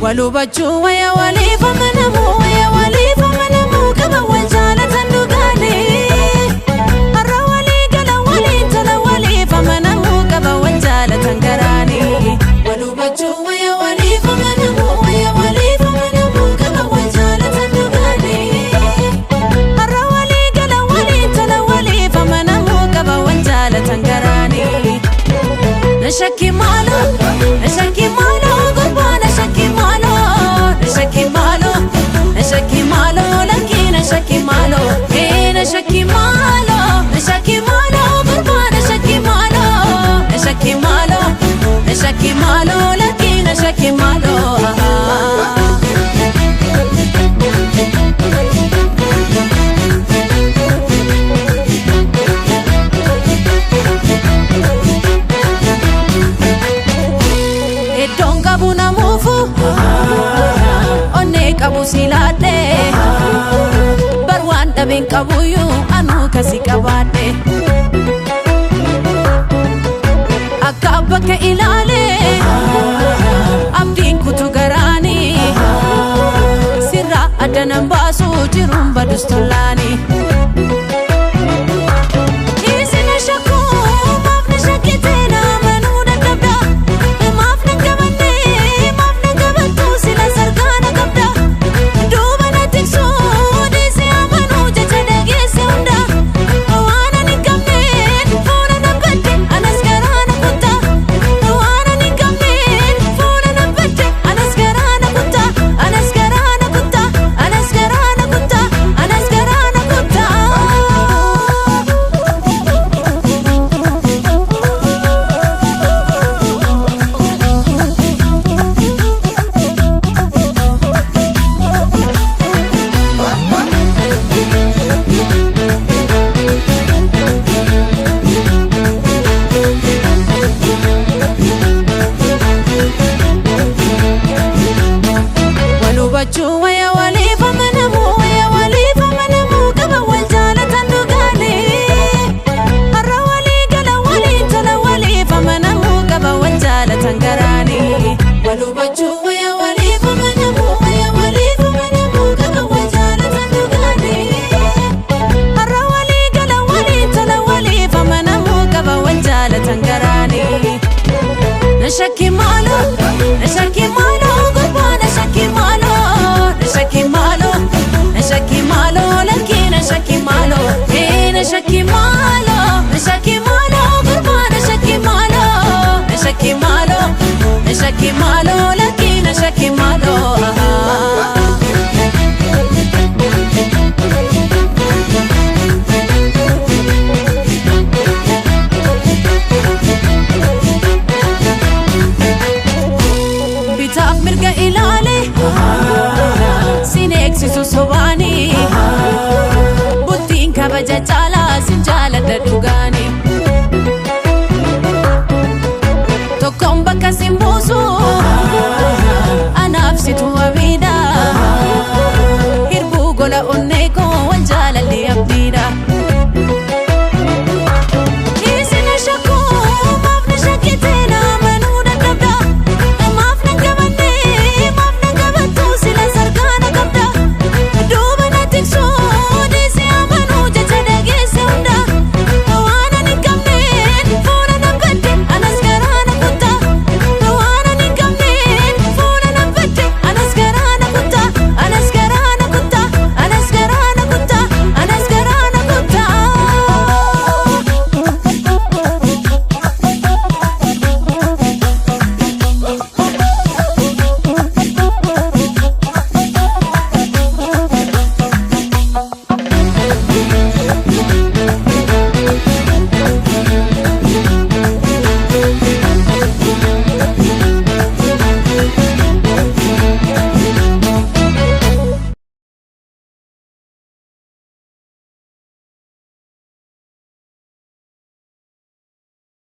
Walubachu waya walifa manamu waya walifa manamu kaba waljala tandugani arra wali gala wali tala walifa manamu kaba waljala tangarani walubachu waya walifa manamu waya walifa manamu kaba waljala tandugani arra wali gala wali tala walifa manamu kaba waljala tangarani nashaki malo gurbana nashaki malo laki nashaki malo nashaki malo gurbana nashaki malo laki nashaki malo Kabu silade barwan dabin kabuyu anu kasi kabade akabaka ilale abdin kutu garani sirra adanan basu jirum badustulani isina shakku mafna shakitena manuda kabda mafna kabande mafna kabatu sila sargana kabda Nashaki malo gurbana nashaki malo laki nashaki malo nashaki malo gurbana nashaki malo